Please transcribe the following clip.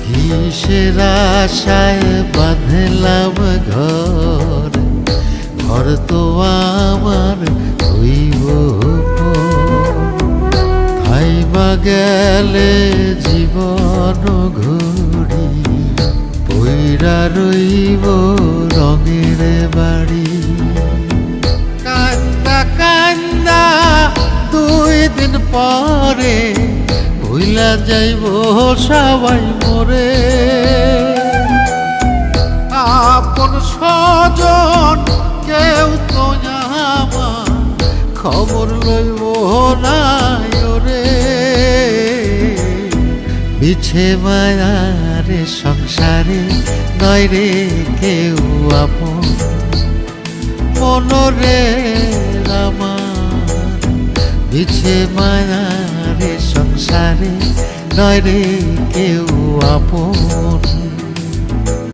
কিসের আশায় বাঁধলাম ঘর, ঘর তো আমার হইব খাইবা গেলে জীবন ঘুরি, পইরা রইব রঙের বাড়ি। কান্দা কান্দা 2 দিন পরে ভুইলা যাইব সবাই মোরে, আপন স্বজন কেউ তো আমার খবর লইব না ওরে। বিছে মায়ারে সংসারে নয় রে কেউ আপন, মনরে আমার বিছে মায়ারে সংসারে নয় রে কেউ আপন।